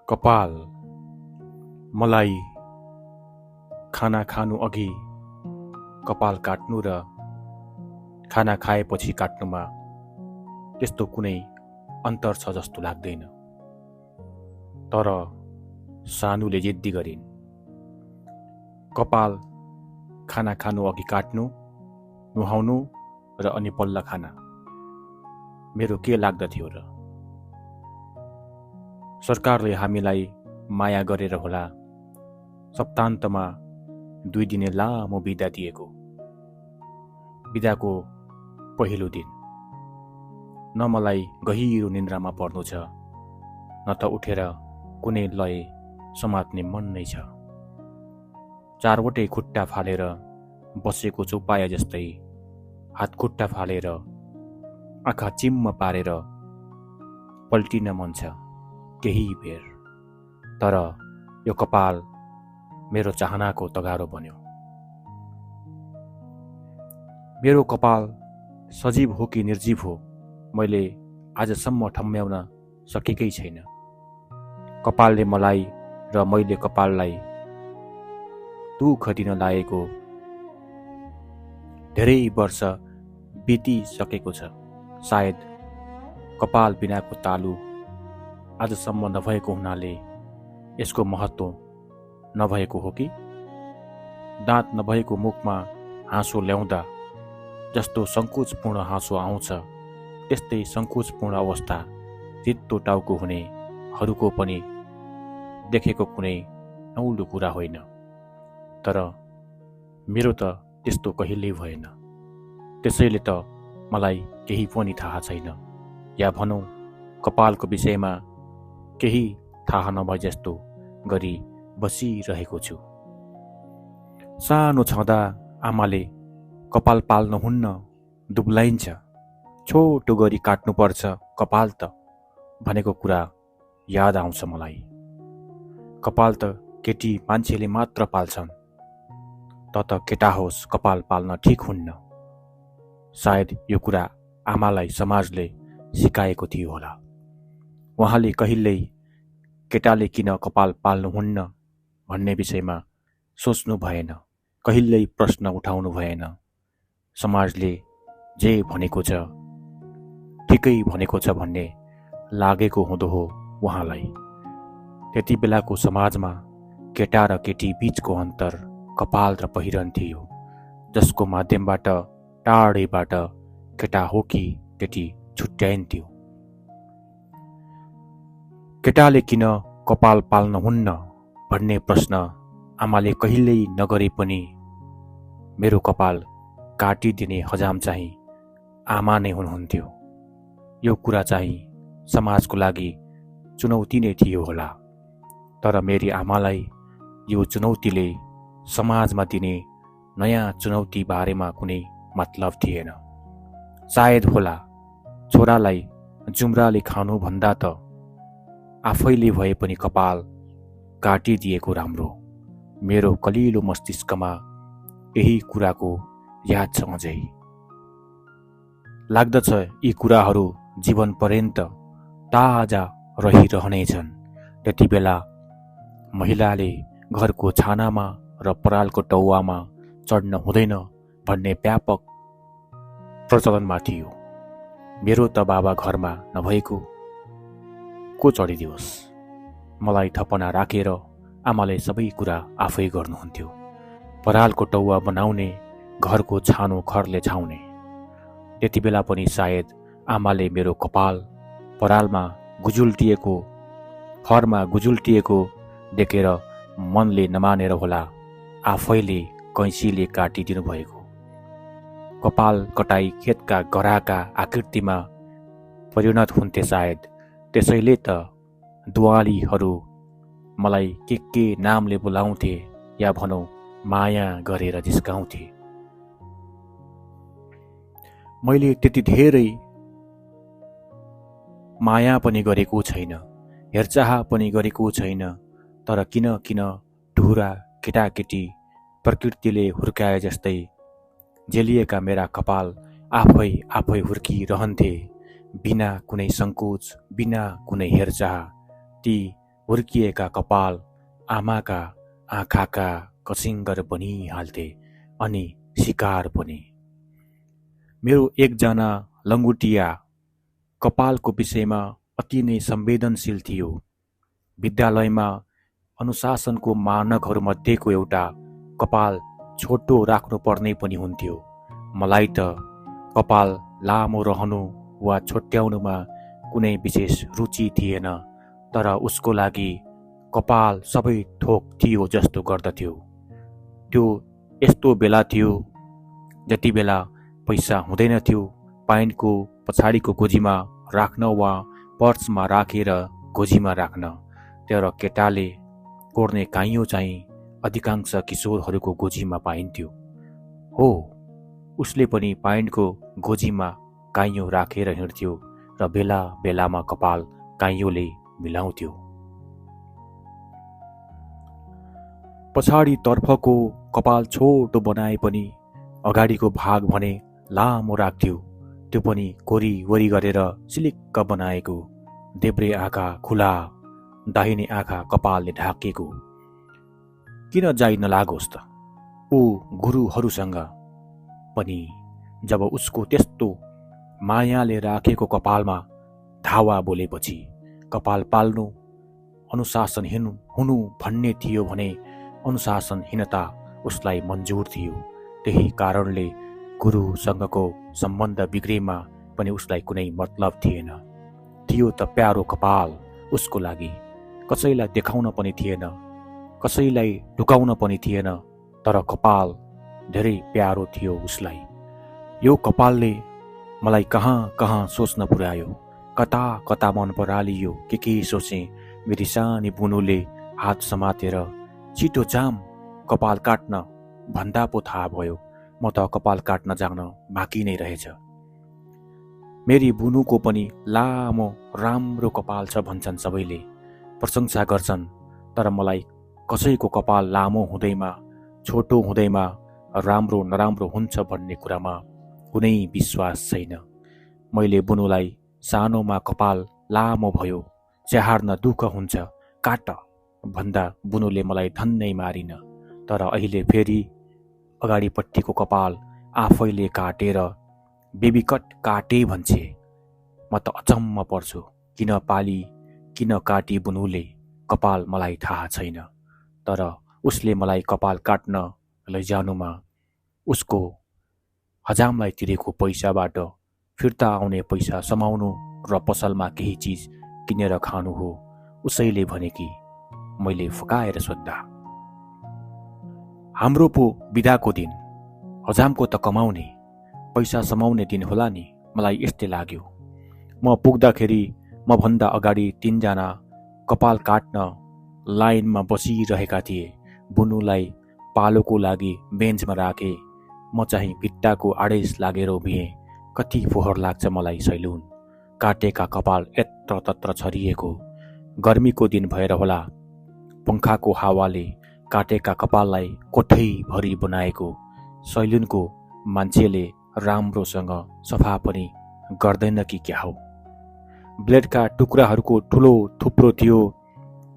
कपाल मलाई खाना खानु अघि कपाल काट्नु र खाना खाएपछि काट्नुमा त्यस्तो कुनै अन्तर छ जस्तो लाग्दैन। तर सानुले जिद्दी गरिन्। कपाल खाना खानु अघि काट्नु, नुहाउनु र अनि पल्ल खाना। मेरो के लाग्दथ्यो र? सरकारले हामीलाई माया गरेर होला सप्तान्तमा 2 दिने लामो बिदा दिएको। बिदाको पहिलो दिन न मलाई गहिरो निन्द्रामा पर्नु छ, न त उठेर कुनै लय समात्ने मन नै छ। 4वटै खुट्टा फालेर बसेको चौपाया जस्तै हातखुट्टा फालेर आँखा चिम्म पारेर पल्टिन मन छ केही बेर। तर यो कपाल मेरो चाहनाको तगारो बन्यो। मेरो कपाल सजीव हो कि निर्जीव हो मैले आजसम्म ठम्म्याउन सकेकै छैन। कपालले मलाई र मैले कपाललाई दुःख दिन लागेको धेरै वर्ष बितिसकेको छ। सायद कपाल बिनाको तालु आजसम्म नभएको हुनाले यसको महत्त्व नभएको हो कि? दाँत नभएको मुखमा हाँसो ल्याउँदा जस्तो सङ्कोचपूर्ण हाँसो आउँछ, त्यस्तै सङ्कोचपूर्ण अवस्था रित्तो टाउको हुनेहरूको पनि देखेको कुनै नौलो कुरा होइन। तर मेरो त त्यस्तो कहिल्यै भएन। त्यसैले त मलाई केही पनि थाहा छैन, या भनौँ कपालको विषयमा केही थाहा नभए जस्तो गरी बसिरहेको छु। सानो छँदा आमाले कपाल पाल्नुहुन्न, दुब्लाइन्छ, छोटो गरी काट्नुपर्छ कपाल त भनेको कुरा याद आउँछ मलाई। कपाल त केटी मान्छेले मात्र पाल्छन्, त केटा होस् कपाल पाल्न ठिक हुन्न। सायद यो कुरा आमालाई समाजले सिकाएको थियो होला। उहाँले कहिल्यै केटाले किन कपाल पाल्नुहुन्न भन्ने विषयमा सोच्नु भएन, कहिल्यै प्रश्न उठाउनु भएन। समाजले जे भनेको छ ठिकै भनेको छ भन्ने लागेको हुँदो हो उहाँलाई। त्यति बेलाको समाजमा केटा र केटी बीचको अन्तर कपाल र पहिरन थियो, जसको माध्यमबाट टाढैबाट केटा हो कि केटी छुट्याइन्थ्यो। केटाले किन कपाल पाल्नुहुन्न भन्ने प्रश्न आमाले कहिल्यै नगरे पनि मेरो कपाल काटिदिने हजाम चाहिँ आमा नै हुनुहुन्थ्यो। यो कुरा चाहिँ समाजको लागि चुनौती नै थियो होला। तर मेरी आमालाई यो चुनौतीले समाजमा दिने नयाँ चुनौती बारेमा कुनै मतलब थिएन। सायद होला छोरालाई जुम्राले खानुभन्दा त आफैले भए पनि कपाल काटिदिएको राम्रो। मेरो कलिलो मस्तिष्कमा यही कुराको याद छ अझै। लाग्दछ यी कुराहरू जीवन पर्यन्त ताजा रहिरहनेछन्। त्यति बेला महिलाले घरको छानामा र परालको टौवामा चढ्न हुँदैन भन्ने व्यापक प्रचलनमा थियो। मेरो त बाबा घरमा नभएको को चढिदियोस्। मलाई थपना राखेर आमाले सबै कुरा आफै गर्नुहुन्थ्यो। परालको टौवा बनाउने, घरको छानो खरले छाउने। त्यति बेला पनि सायद आमाले मेरो कपाल परालमा गुजुल्टिएको, खरमा गुजुल्टिएको देखेर मनले नमानेर होला आफैले कैँचीले काटिदिनु भएको। कपाल कटाई खेतका गराका आकृतिमा परिणत हुन्थे सायद। त्यसैले त दुवालीहरू मलाई के नामले बोलाउँथे, या भनौँ माया गरेर जिस्काउँथे। मैले त्यति धेरै माया पनि गरेको छैन, हेरचाह पनि गरेको छैन। तर किन ढुरा केटाकेटी प्रकृतिले हुर्काए जस्तै जेलिएका मेरा कपाल आफै हुर्किरहन्थे, बिना कुनै सङ्कोच, बिना कुनै हेरचाह। ती हुर्किएका कपाल आमाका आँखाका कसिङ्गर बनिहाल्थे अनि शिकार बने। मेरो एकजना लङ्गुटिया कपालको विषयमा अति नै संवेदनशील थियो। विद्यालयमा अनुशासनको मानकहरूमध्येको एउटा कपाल छोटो राख्नुपर्ने पनि हुन्थ्यो। मलाई त कपाल लामो रहनु वा छोट्याउनुमा कुनै विशेष रुचि थिएन, तर उसको लागि कपाल सबै थोक थियो जस्तो गर्दथ्यो। त्यो यस्तो बेला थियो जति बेला पैसा हुँदैनथ्यो पाइन्टको पछाडिको गोजीमा राख्न वा पर्समा राखेर गोजीमा राख्न। तर केटाले कोर्ने काइँयो चाहिँ अधिकांश किशोरहरूको गोजीमा पाइन्थ्यो। हो, उसले पनि पाइन्टको गोजीमा काइँयो राखेर हिँड्थ्यो र बेला बेलामा कपाल काइँयोले मिलाउँथ्यो। पछाडितर्फको कपाल छोटो बनाए पनि अगाडिको भाग भने लामो राख्थ्यो। त्यो पनि कोरीवरी गरेर सिलिक्क बनाएको। देब्रे आँखा खुला, दाहिने आँखा कपालले ढाकेको। किन जाइ नलागोस् त? ऊ गुरुहरूसँग पनि जब उसको त्यस्तो मायाले राखेको कपालमा धावा बोलेपछि कपाल पाल्नु अनुशासनहीन हुनु भन्ने थियो भने अनुशासनहीनता उसलाई मन्जुर थियो। त्यही कारणले गुरुसँगको सम्बन्ध बिग्रेमा पनि उसलाई कुनै मतलब थिएन। थियो त प्यारो कपाल उसको लागि। कसैलाई देखाउन पनि थिएन, कसैलाई ढुकाउन पनि थिएन, तर कपाल धेरै प्यारो थियो उसलाई। यो कपालले मलाई कहाँ कहाँ सोच्न पुर्यायो, कता कता मन परालियो। के सोचेँ। मेरी सानी बुनुले हात समातेर छिटो जाम कपाल काट्न भन्दा पो थाहा भयो म त कपाल काट्न जान बाँकी नै रहेछ। मेरी बुनुको पनि लामो राम्रो कपाल छ भन्छन् सबैले, प्रशंसा गर्छन्। तर मलाई कसैको कपाल लामो हुँदैमा छोटो हुँदैमा राम्रो नराम्रो हुन्छ भन्ने कुरामा कुनै विश्वास छैन। मैले बुनुलाई सानोमा कपाल लामो भयो, स्याहार्न दुःख हुन्छ, काट भन्दा बुनुले मलाई धन्नै मारिन। तर अहिले फेरि अगाडिपट्टिको कपाल आफैले काटेर बेबी कट काटे भन्छे। म त अचम्म पर्छु। किन काटी बुनुले कपाल मलाई थाहा छैन। तर उसले मलाई कपाल काट्न लैजानुमा उसको हजामलाई तिरेको पैसाबाट फिर्ता आउने पैसा समाउनु र पसलमा केही चिज किनेर खानु हो उसैले भने कि मैले फकाएर सोद्धा। हाम्रो पो बिदाको दिन, हजामको त कमाउने पैसा समाउने दिन होला नि, मलाई यस्तै लाग्यो। म पुग्दाखेरि म भन्दा अगाडि 3 जना कपाल काट्न लाइनमा बसिरहेका थिए। बुनुलाई पालोको लागि बेन्चमा राखे, म चाहिँ भित्ताको आडेस लागेर उभिएँ। कति फोहोर लाग्छ मलाई सैलुन। काटेका कपाल यत्र तत्र छरिएको। गर्मीको दिन भएर होला, पङ्खाको हावाले काटेका कपाललाई कोठैभरि बनाएको। सैलुनको मान्छेले राम्रोसँग सफा पनि गर्दैन कि क्या हो। ब्लेडका टुक्राहरूको ठुलो थुप्रो थियो।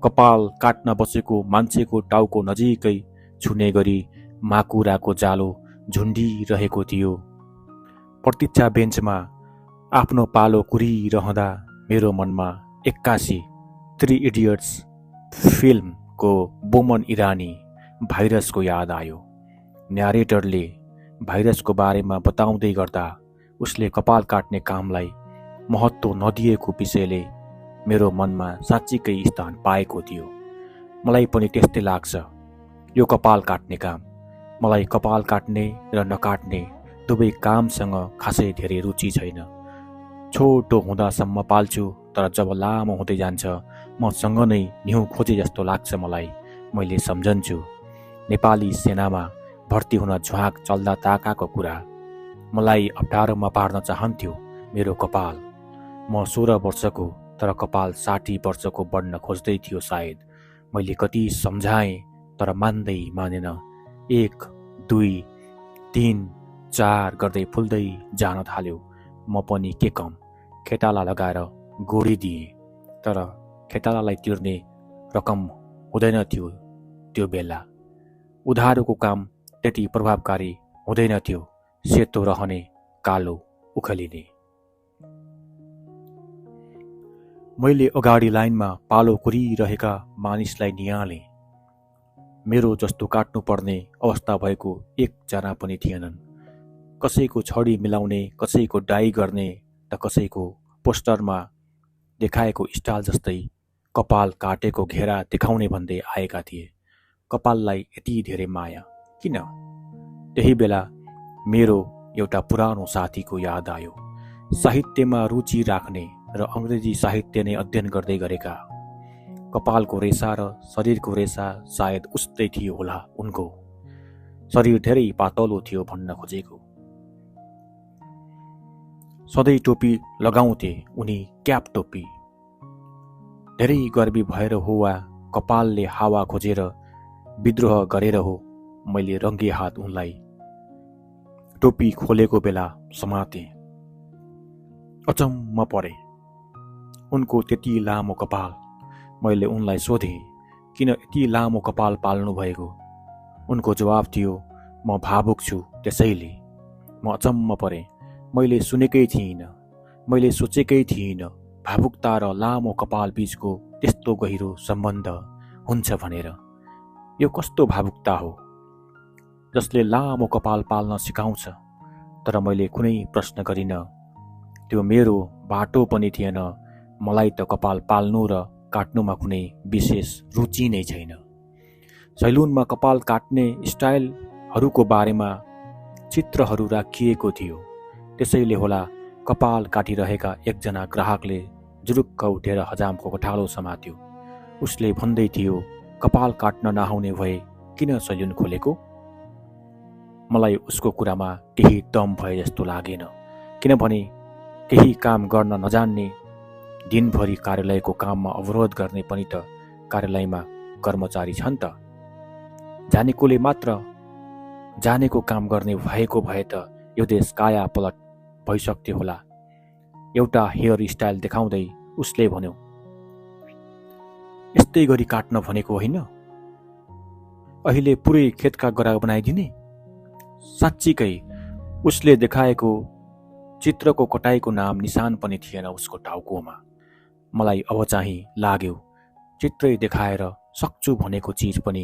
कपाल काट्न बसेको मान्छेको टाउको नजिकै छुने गरी माकुराको जालो झुन्डिरहेको थियो। प्रतीक्षा बेन्चमा आफ्नो पालो कुरिरहँदा मेरो मनमा एक्कासी 3 इडियट्स फिल्मको बोमन इरानी भाइरसको याद आयो। न्यारेटरले भाइरसको बारेमा बताउँदै गर्दा उसले कपाल काट्ने कामलाई महत्त्व नदिएको विषयले मेरो मनमा साँच्चीकै स्थान पाएको थियो। मलाई पनि त्यस्तै लाग्छ। यो कपाल काट्ने काम, मलाई कपाल काट्ने र नकाट्ने दुवै कामसँग खासै धेरै रुचि छैन। छोटो हुँदासम्म पाल्छु, तर जब लामो हुँदै जान्छ मसँग नै निहुँ खोजे जस्तो लाग्छ मलाई। मैले सम्झन्छु नेपाली सेनामा भर्ती हुन झ्वाक चल्दा ताकाको कुरा। मलाई अप्ठ्यारोमा पार्न चाहन्थ्यो मेरो कपाल। म 16 वर्षको, तर कपाल 60 वर्षको बढ्न खोज्दै थियो सायद। मैले कति सम्झाएँ तर मानेन। 1, 2, 3, 4 गर्दै फुल्दै जान थाल्यो। म पनि के कम खेताला लगाएर गोडी दिएँ। तर खेतालालाई तिर्ने रकम हुँदैन थियो त्यो बेला। उधारोको काम त्यति प्रभावकारी हुँदैन थियो, सेतो रहने कालो उखलिने। मैले अगाडि लाइनमा पालो कुरिरहेका मानिसलाई निहालेँ। मेरो जस्तो काट्नुपर्ने अवस्था भएको एकजना पनि थिएनन्। कसैको छडी मिलाउने, कसैको डाई गर्ने त कसैको पोस्टरमा देखाएको स्टाइल जस्तै कपाल काटेको घेरा देखाउने भन्दै आएका थिए। कपाललाई यति धेरै माया किन? त्यही बेला मेरो एउटा पुरानो साथीको याद आयो। साहित्यमा रुचि राख्ने र अङ्ग्रेजी साहित्य नै अध्ययन गर्दै गरेका। कपालको रेसा र शरीरको रेसा सायद उस्तै थियो होला उनको। शरीर धेरै पातलो थियो भन्न खोजेको। सधैँ टोपी लगाउँथे उनी, क्याप टोपी। धेरै गर्मी भएर हो वा कपालले हावा खोजेर विद्रोह गरेर हो, मैले रङ्गे हात उनलाई टोपी खोलेको बेला समातेँ। अचम्म परे उनको त्यति लामो कपाल। मैले उनलाई सोधेँ, किन यति लामो कपाल पाल्नु भएको? उनको जवाब थियो, म भावुक छु त्यसैले। म अचम्म परेँ। मैले सुनेकै थिइनँ, मैले सोचेकै थिइनँ भावुकता र लामो कपाल बीचको त्यस्तो गहिरो सम्बन्ध हुन्छ भनेर। यो कस्तो भावुकता हो जसले लामो कपाल पाल्न सिकाउँछ? तर मैले कुनै प्रश्न गरिनँ। त्यो मेरो बाटो पनि थिएन। मलाई त कपाल पाल्नु र काट्नुमा कुनै विशेष रुचि नै छैन। सैलुनमा कपाल काट्ने स्टाइलहरूको बारेमा चित्रहरू राखिएको थियो। त्यसैले होला कपाल काटिरहेका एकजना ग्राहकले जुरुक्क उठेर हजामको कठालो समात्यो। उसले भन्दै थियो, कपाल काट्न नआउने भए किन सैलुन खोलेको? मलाई उसको कुरामा केही दम भए जस्तो लागेन। किनभने केही काम गर्न नजान्ने, दिनभरि कार्यालयको काममा अवरोध गर्ने पनि त कार्यालयमा कर्मचारी छन् त। जानेकोले मात्र जानेको काम गर्ने भएको भए त यो देश काया पलट भइसक्थ्यो होला। एउटा हेयर स्टाइल देखाउँदै उसले भन्यो, यस्तै गरी काट्न भनेको होइन? अहिले पुरै खेतका गरा बनाइदिने? साँच्चीकै उसले देखाएको चित्रको कटाइको नाम निशान पनि थिएन उसको टाउकोमा। मलाई अब चाहिँ लाग्यो चित्रै देखाएर सक्छु भनेको चिज पनि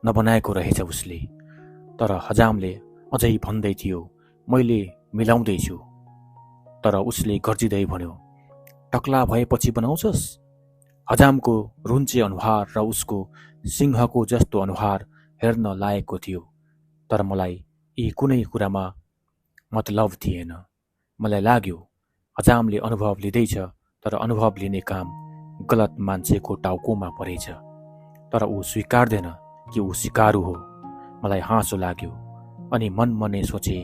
नबनाएको रहेछ उसले। तर हजामले अझै भन्दै थियो, मैले मिलाउँदैछु। तर उसले गर्जिँदै भन्यो, टक्ला भएपछि बनाउँछस्? हजामको रुन्चे अनुहार र उसको सिंहको जस्तो अनुहार हेर्न लायकको थियो। तर मलाई यी कुनै कुरामा मतलब थिएन। मलाई लाग्यो हजामले अनुभव लिँदैछ, तर अनुभव लिने काम गलत मान्छेको टाउकोमा परेछ। तर ऊ स्वीकार्दैन कि ऊ सिकारु हो। मलाई हाँसो लाग्यो अनि मनमा नै सोचे,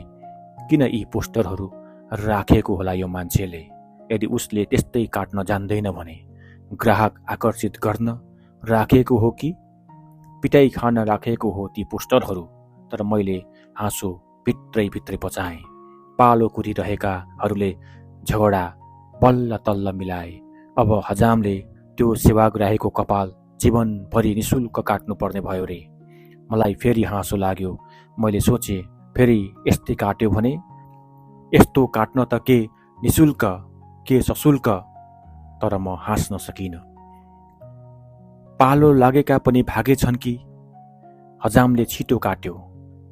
किन यी पोस्टरहरू राखेको होला यो मान्छेले? यदि उसले त्यस्तै काट्न जान्दैन भने ग्राहक आकर्षित गर्न राखेको हो कि पिटाइ खान राखेको हो ती पोस्टरहरू? तर मैले हाँसो भित्रै भित्रै पचाएँ। पालो कुरिरहेकाहरूले झगडा बल्ल तल्ल मिलाए। अब हजामले त्यो सेवाग्राहीको कपाल जीवनभरि निशुल्क काट्नुपर्ने भयो रे। मलाई फेरि हाँसो लाग्यो। मैले सोचेँ, फेरि यस्तै काट्यो भने? यस्तो काट्न त के निशुल्क के सशुल्क? तर म हाँस्न सकिनँ। पालो लागेका पनि भागेछन् कि? हजामले छिटो काट्यो।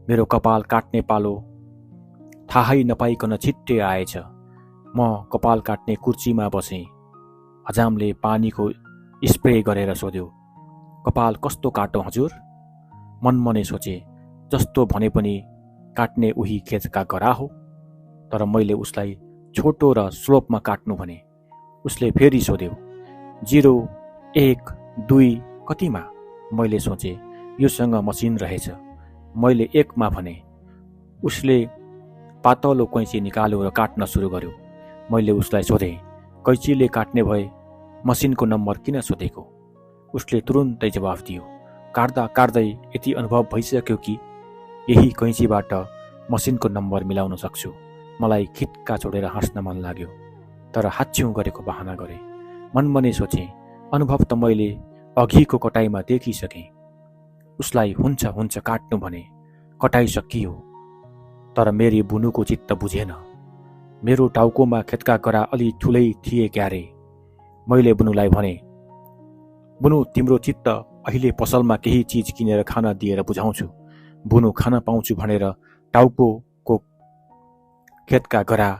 मेरो कपाल काट्ने पालो थाहै नपाइकन छिट्टै आएछ। म कपाल काट्ने कुर्सीमा बसेँ। हजामले पानीको स्प्रे गरेर सोध्यो, कपाल कस्तो काटो हजुर? मनमा नै सोचे, जस्तो भने पनि काट्ने उही खेतका गरा हो। तर मैले उसलाई छोटो र स्लोपमा काट्नु भने। उसले फेरि सोध्यो, 0, 1, 2 कतिमा? मैले सोचे, योसँग मसिन रहेछ। मैले 1मा भने। उसले पातलो कैँची निकाल्यो र काट्न सुरु गर्यो। मैले उसलाई सोधेँ, कैँचीले काट्ने भए मसिनको नम्बर किन सोधेको? उसले तुरुन्तै जवाफ दियो, काट्दा काट्दै यति अनुभव भइसक्यो कि यही कैँचीबाट मसिनको नम्बर मिलाउन सक्छु। मलाई खिट्का छोडेर हाँस्न मन लाग्यो। तर हाच्छ्यौँ गरेको बहाना गरेँ। मनमा नै सोचेँ, अनुभव त मैले अघिको कटाइमा देखिसकेँ। उसलाई हुन्छ हुन्छ काट्नु भने कटाइसकियो। तर मेरी बुनुको चित्त बुझेन। मेरो टाउकोमा खेतका गरा अलि ठुलै थिए क्यारे। मैले बुनुलाई भने, बुनु तिम्रो चित्त अहिले पसलमा केही चिज किनेर खान दिएर बुझाउँछु। बुनु खान पाउँछु भनेर टाउकोको खेतका गरा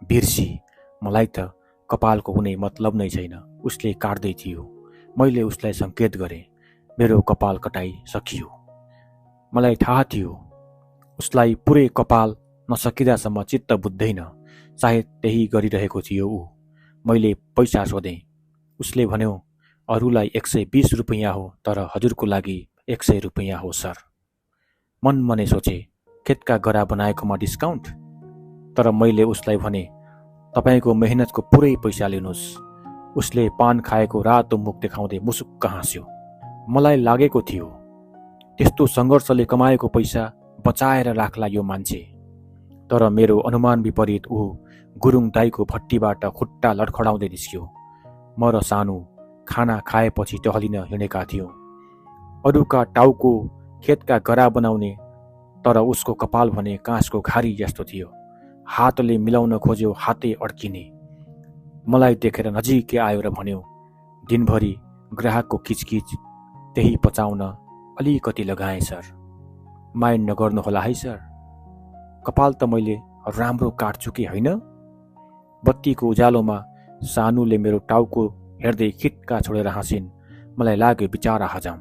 बिर्सी। मलाई त कपालको कुनै मतलब नै छैन। उसले काट्दै थियो। मैले उसलाई सङ्केत गरेँ। मेरो कपाल कटाइ सकियो। मलाई थाहा थियो उसलाई पुरै कपाल नसकिँदासम्म चित्त बुझ्दैन। सायद त्यही गरिरहेको थियो ऊ। मैले पैसा सोधेँ। उसले भन्यो, अरूलाई 120 रुपैयाँ हो, तर हजुरको लागि 100 रुपैयाँ हो सर। मनमने सोचे, खेतका गरा बनाएकोमा डिस्काउन्ट? तर मैले उसलाई भने, तपाईँको मेहनतको पुरै पैसा लिनुहोस्। उसले पान खाएको रातो मुख देखाउँदै मुसुक्क हाँस्यो। मलाई लागेको थियो त्यस्तो सङ्घर्षले कमाएको पैसा बचाएर राख्ला यो मान्छे। तर मेरो अनुमान विपरीत ऊ गुरुङ दाईको भट्टीबाट खुट्टा लडखडाउँदै निस्क्यो। म र सानो खाना खाएपछि टहलिन हिँडेका थियौँ। अरूका टाउको खेतका गरा बनाउने, तर उसको कपाल भने काँसको घारी जस्तो थियो। हातले मिलाउन खोज्यो, हातै अड्किने। मलाई देखेर नजिकै आयो र भन्यो, दिनभरि ग्राहकको किचकिच त्यही पचाउन अलिकति लगाएँ सर। माइन्ड नगर्नुहोला है सर। कपाल त मैले राम्रो काट्छु कि होइन? बत्तीको उज्यालोमा सानुले मेरो टाउको हेर्दै खिट्का छोडेर हाँसिन्। मलाई लाग्यो बिचारा हजाम।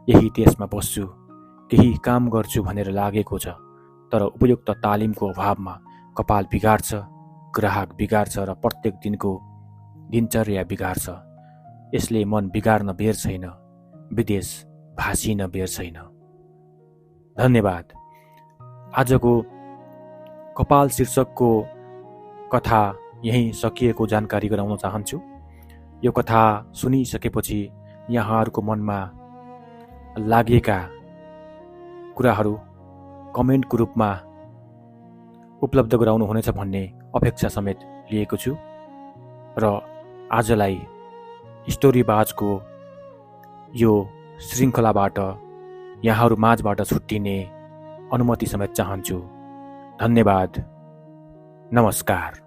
यही देशमा बस्छु, केही काम गर्छु भनेर लागेको छ, तर उपयुक्त तालिमको अभावमा कपाल बिगार्छ, ग्राहक बिगार्छ र प्रत्येक दिनको दिनचर्या बिगार्छ। यसले मन बिगार्न बेर छैन, विदेश भासिन बेर छैन। धन्यवाद। आजको कपाल शीर्षकको कथा यहीँ सकिएको जानकारी गराउन चाहन्छु। यो कथा सुनिसकेपछि यहाँहरूको मनमा लागेका कुराहरू कमेन्टको रूपमा उपलब्ध गराउनुहुनेछ भन्ने अपेक्षा समेत लिएको छु र आजलाई स्टोरीबाजको यो श्रृङ्खलाबाट यहाँहरू माझबाट छुट्टिने अनुमति समेत चाहन्छु। धन्यवाद। नमस्कार।